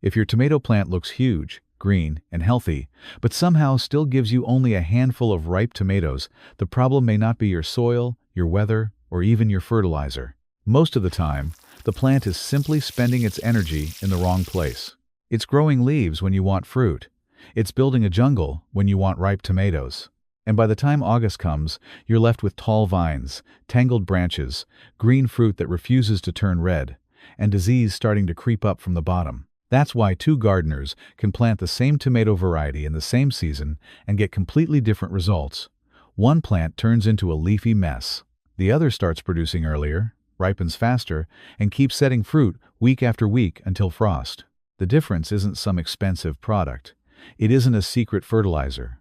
If your tomato plant looks huge, green, and healthy, but somehow still gives you only a handful of ripe tomatoes, the problem may not be your soil, your weather, or even your fertilizer. Most of the time, the plant is simply spending its energy in the wrong place. It's growing leaves when you want fruit. It's building a jungle when you want ripe tomatoes. And by the time August comes, you're left with tall vines, tangled branches, green fruit that refuses to turn red, and disease starting to creep up from the bottom. That's why two gardeners can plant the same tomato variety in the same season and get completely different results. One plant turns into a leafy mess. The other starts producing earlier, ripens faster, and keeps setting fruit week after week until frost. The difference isn't some expensive product. It isn't a secret fertilizer.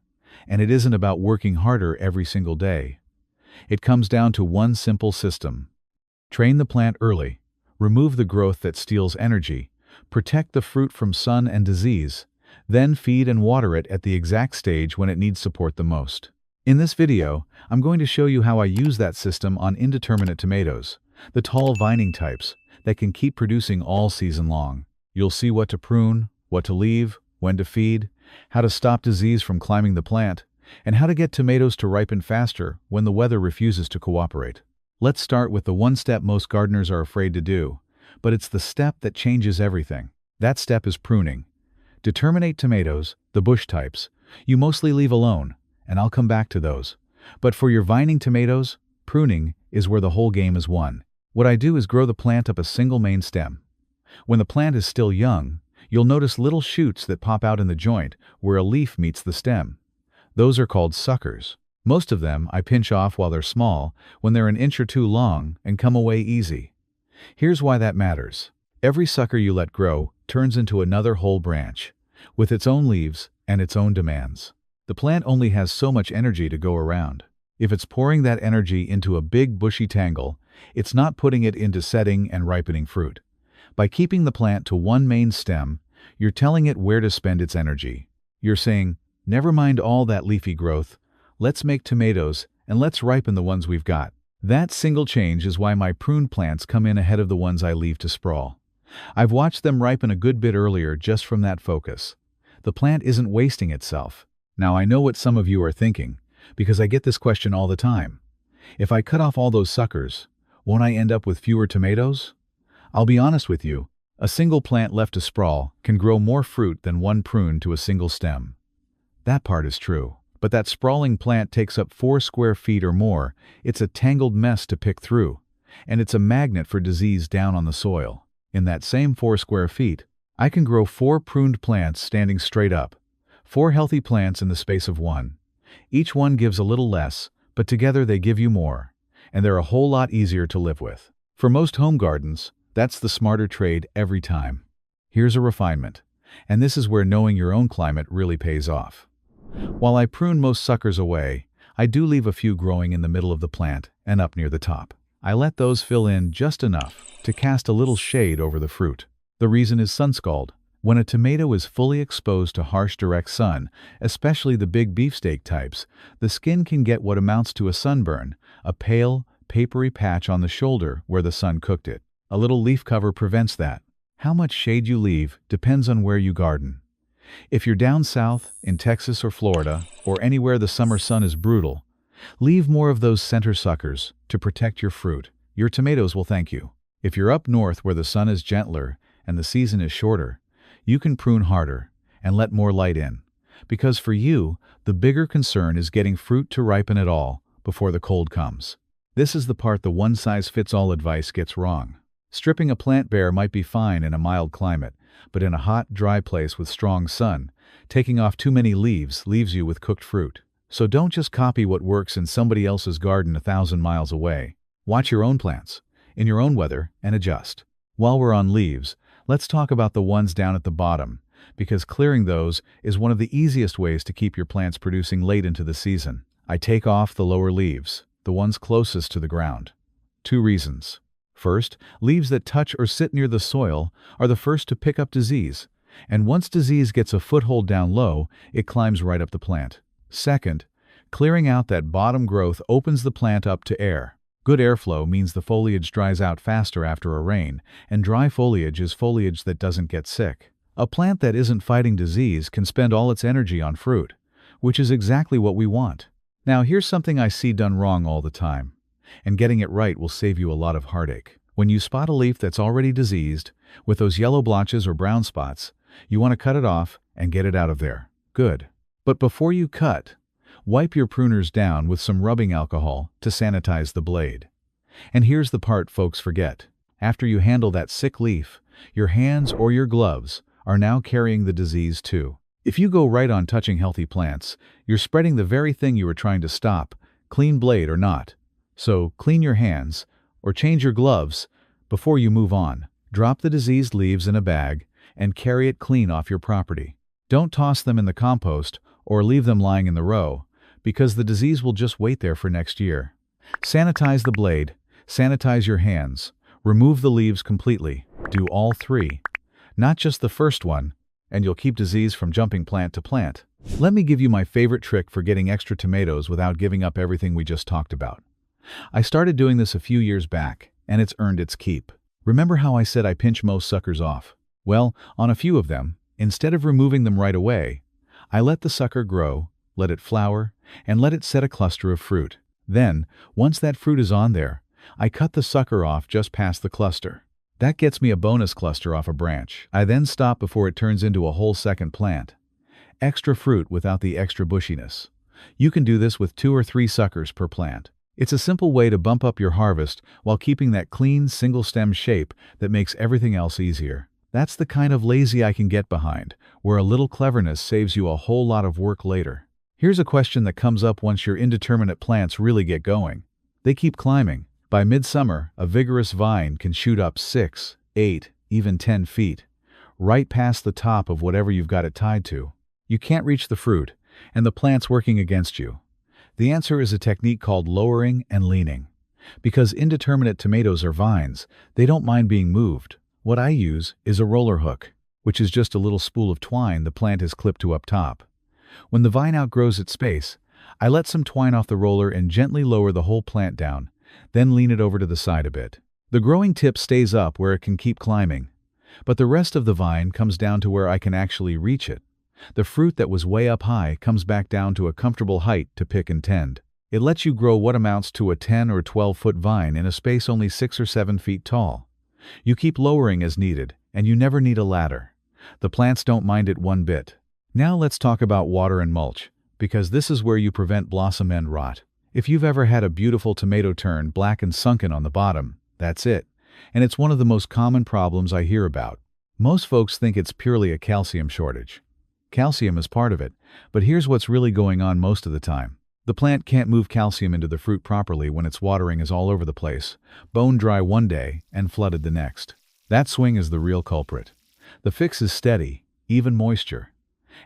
And it isn't about working harder every single day. It comes down to one simple system. Train the plant early, remove the growth that steals energy, protect the fruit from sun and disease, then feed and water it at the exact stage when it needs support the most. In this video, I'm going to show you how I use that system on indeterminate tomatoes, the tall vining types that can keep producing all season long. You'll see what to prune, what to leave, when to feed, how to stop disease from climbing the plant, and how to get tomatoes to ripen faster when the weather refuses to cooperate. Let's start with the one step most gardeners are afraid to do, but it's the step that changes everything. That step is pruning. Determinate tomatoes, the bush types, you mostly leave alone, and I'll come back to those. But for your vining tomatoes, pruning is where the whole game is won. What I do is grow the plant up a single main stem. When the plant is still young, you'll notice little shoots that pop out in the joint where a leaf meets the stem. Those are called suckers. Most of them I pinch off while they're small, when they're an inch or two long, and come away easy. Here's why that matters. Every sucker you let grow turns into another whole branch, with its own leaves and its own demands. The plant only has so much energy to go around. If it's pouring that energy into a big bushy tangle, it's not putting it into setting and ripening fruit. By keeping the plant to one main stem, you're telling it where to spend its energy. You're saying, never mind all that leafy growth, let's make tomatoes and let's ripen the ones we've got. That single change is why my pruned plants come in ahead of the ones I leave to sprawl. I've watched them ripen a good bit earlier just from that focus. The plant isn't wasting itself. Now I know what some of you are thinking, because I get this question all the time. If I cut off all those suckers, won't I end up with fewer tomatoes? I'll be honest with you, a single plant left to sprawl can grow more fruit than one prune to a single stem. That part is true. But that sprawling plant takes up 4 square feet or more. It's a tangled mess to pick through, and it's a magnet for disease down on the soil. In that same 4 square feet, I can grow 4 pruned plants standing straight up, 4 healthy plants in the space of one. Each one gives a little less, but together they give you more, and they're a whole lot easier to live with. For most home gardens, that's the smarter trade every time. Here's a refinement, and this is where knowing your own climate really pays off. While I prune most suckers away, I do leave a few growing in the middle of the plant and up near the top. I let those fill in just enough to cast a little shade over the fruit. The reason is sunscald. When a tomato is fully exposed to harsh direct sun, especially the big beefsteak types, the skin can get what amounts to a sunburn, a pale, papery patch on the shoulder where the sun cooked it. A little leaf cover prevents that. How much shade you leave depends on where you garden. If you're down south, in Texas or Florida, or anywhere the summer sun is brutal, leave more of those center suckers to protect your fruit. Your tomatoes will thank you. If you're up north where the sun is gentler and the season is shorter, you can prune harder and let more light in. Because for you, the bigger concern is getting fruit to ripen at all before the cold comes. This is the part the one-size-fits-all advice gets wrong. Stripping a plant bare might be fine in a mild climate, but in a hot, dry place with strong sun, taking off too many leaves leaves you with cooked fruit. So don't just copy what works in somebody else's garden 1,000 miles away. Watch your own plants, in your own weather, and adjust. While we're on leaves, let's talk about the ones down at the bottom, because clearing those is one of the easiest ways to keep your plants producing late into the season. I take off the lower leaves, the ones closest to the ground. 2 reasons. First, leaves that touch or sit near the soil are the first to pick up disease, and once disease gets a foothold down low, it climbs right up the plant. Second, clearing out that bottom growth opens the plant up to air. Good airflow means the foliage dries out faster after a rain, and dry foliage is foliage that doesn't get sick. A plant that isn't fighting disease can spend all its energy on fruit, which is exactly what we want. Now, here's something I see done wrong all the time, and getting it right will save you a lot of heartache. When you spot a leaf that's already diseased, with those yellow blotches or brown spots, you want to cut it off and get it out of there. Good. But before you cut, wipe your pruners down with some rubbing alcohol to sanitize the blade. And here's the part folks forget. After you handle that sick leaf, your hands or your gloves are now carrying the disease too. If you go right on touching healthy plants, you're spreading the very thing you were trying to stop, clean blade or not. So clean your hands or change your gloves before you move on. Drop the diseased leaves in a bag and carry it clean off your property. Don't toss them in the compost or leave them lying in the row, because the disease will just wait there for next year. Sanitize the blade, sanitize your hands, remove the leaves completely. Do all three, not just the first one, and you'll keep disease from jumping plant to plant. Let me give you my favorite trick for getting extra tomatoes without giving up everything we just talked about. I started doing this a few years back, and it's earned its keep. Remember how I said I pinch most suckers off? Well, on a few of them, instead of removing them right away, I let the sucker grow, let it flower, and let it set a cluster of fruit. Then, once that fruit is on there, I cut the sucker off just past the cluster. That gets me a bonus cluster off a branch. I then stop before it turns into a whole second plant. Extra fruit without the extra bushiness. You can do this with 2 or 3 suckers per plant. It's a simple way to bump up your harvest while keeping that clean, single-stem shape that makes everything else easier. That's the kind of lazy I can get behind, where a little cleverness saves you a whole lot of work later. Here's a question that comes up once your indeterminate plants really get going. They keep climbing. By midsummer, a vigorous vine can shoot up 6, 8, even 10 feet, right past the top of whatever you've got it tied to. You can't reach the fruit, and the plant's working against you. The answer is a technique called lowering and leaning. Because indeterminate tomatoes are vines, they don't mind being moved. What I use is a roller hook, which is just a little spool of twine the plant is clipped to up top. When the vine outgrows its space, I let some twine off the roller and gently lower the whole plant down, then lean it over to the side a bit. The growing tip stays up where it can keep climbing, but the rest of the vine comes down to where I can actually reach it. The fruit that was way up high comes back down to a comfortable height to pick and tend. It lets you grow what amounts to a 10 or 12-foot vine in a space only 6 or 7 feet tall. You keep lowering as needed, and you never need a ladder. The plants don't mind it one bit. Now let's talk about water and mulch, because this is where you prevent blossom end rot. If you've ever had a beautiful tomato turn black and sunken on the bottom, that's it. And it's one of the most common problems I hear about. Most folks think it's purely a calcium shortage. Calcium is part of it, but here's what's really going on most of the time. The plant can't move calcium into the fruit properly when its watering is all over the place, bone dry one day and flooded the next. That swing is the real culprit. The fix is steady, even moisture.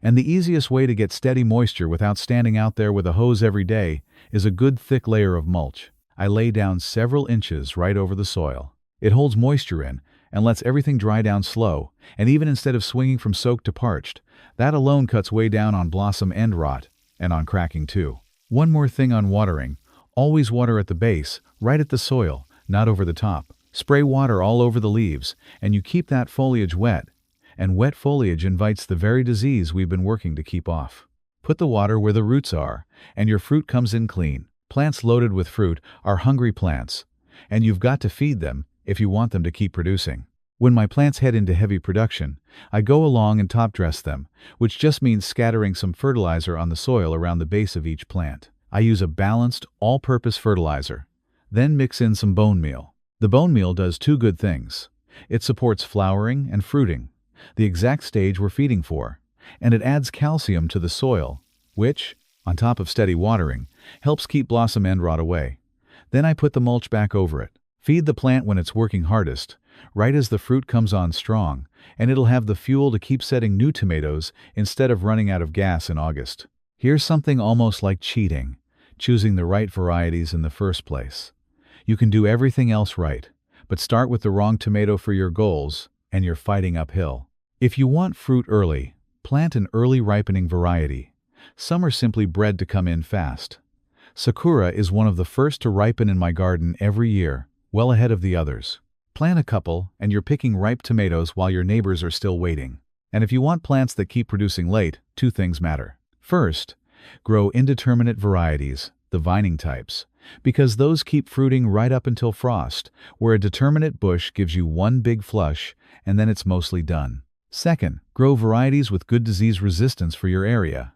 And the easiest way to get steady moisture without standing out there with a hose every day is a good thick layer of mulch. I lay down several inches right over the soil. It holds moisture in and lets everything dry down slow, and even instead of swinging from soaked to parched, that alone cuts way down on blossom end rot, and on cracking too. One more thing on watering: always water at the base, right at the soil, not over the top. Spray water all over the leaves, and you keep that foliage wet, and wet foliage invites the very disease we've been working to keep off. Put the water where the roots are, and your fruit comes in clean. Plants loaded with fruit are hungry plants, and you've got to feed them if you want them to keep producing. When my plants head into heavy production, I go along and top dress them, which just means scattering some fertilizer on the soil around the base of each plant. I use a balanced, all-purpose fertilizer, then mix in some bone meal. The bone meal does 2 good things. It supports flowering and fruiting, the exact stage we're feeding for, and it adds calcium to the soil, which, on top of steady watering, helps keep blossom end rot away. Then I put the mulch back over it. Feed the plant when it's working hardest, right as the fruit comes on strong, and it'll have the fuel to keep setting new tomatoes instead of running out of gas in August. Here's something almost like cheating: choosing the right varieties in the first place. You can do everything else right, but start with the wrong tomato for your goals, and you're fighting uphill. If you want fruit early, plant an early ripening variety. Some are simply bred to come in fast. Sakura is one of the first to ripen in my garden every year, well ahead of the others. Plant a couple, and you're picking ripe tomatoes while your neighbors are still waiting. And if you want plants that keep producing late, two things matter. First, grow indeterminate varieties, the vining types, because those keep fruiting right up until frost, where a determinate bush gives you one big flush and then it's mostly done. Second, grow varieties with good disease resistance for your area.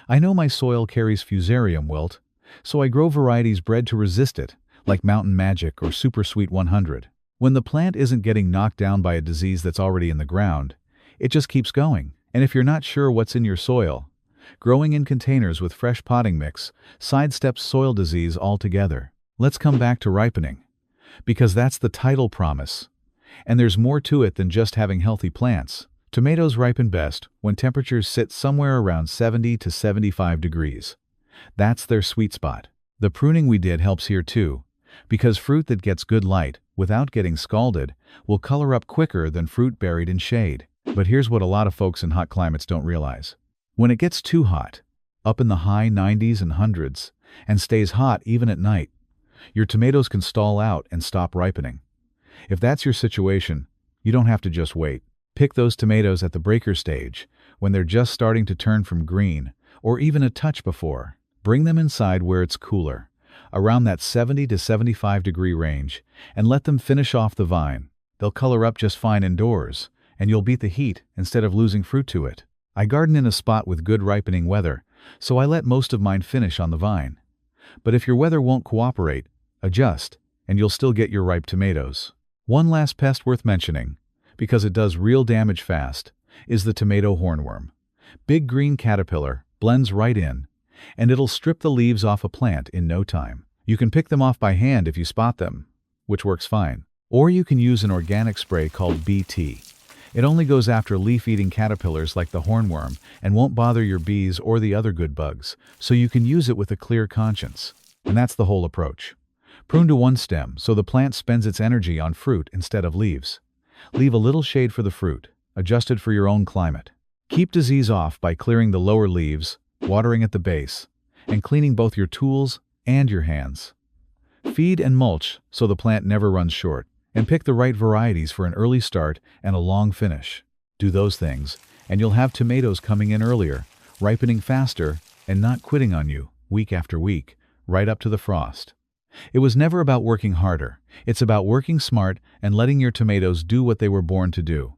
I know my soil carries fusarium wilt, so I grow varieties bred to resist it, like Mountain Magic or Super Sweet 100. When the plant isn't getting knocked down by a disease that's already in the ground, it just keeps going. And if you're not sure what's in your soil, growing in containers with fresh potting mix sidesteps soil disease altogether. Let's come back to ripening, because that's the title promise. And there's more to it than just having healthy plants. Tomatoes ripen best when temperatures sit somewhere around 70 to 75 degrees. That's their sweet spot. The pruning we did helps here too, because fruit that gets good light without getting scalded will color up quicker than fruit buried in shade. But here's what a lot of folks in hot climates don't realize. When it gets too hot, up in the high 90s and hundreds, and stays hot even at night, your tomatoes can stall out and stop ripening. If that's your situation, you don't have to just wait. Pick those tomatoes at the breaker stage, when they're just starting to turn from green, or even a touch before. Bring them inside where it's cooler, around that 70 to 75 degree range, and let them finish off the vine. They'll color up just fine indoors, and you'll beat the heat instead of losing fruit to it. I garden in a spot with good ripening weather, so I let most of mine finish on the vine. But if your weather won't cooperate, adjust, and you'll still get your ripe tomatoes. One last pest worth mentioning, because it does real damage fast, is the tomato hornworm. Big green caterpillar blends right in, and it'll strip the leaves off a plant in no time. You can pick them off by hand if you spot them, which works fine. Or you can use an organic spray called BT. It only goes after leaf-eating caterpillars like the hornworm and won't bother your bees or the other good bugs, so you can use it with a clear conscience. And that's the whole approach. Prune to one stem so the plant spends its energy on fruit instead of leaves. Leave a little shade for the fruit, adjusted for your own climate. Keep disease off by clearing the lower leaves, watering at the base, and cleaning both your tools and your hands. Feed and mulch so the plant never runs short. And pick the right varieties for an early start and a long finish. Do those things, and you'll have tomatoes coming in earlier, ripening faster, and not quitting on you, week after week, right up to the frost. It was never about working harder. It's about working smart and letting your tomatoes do what they were born to do.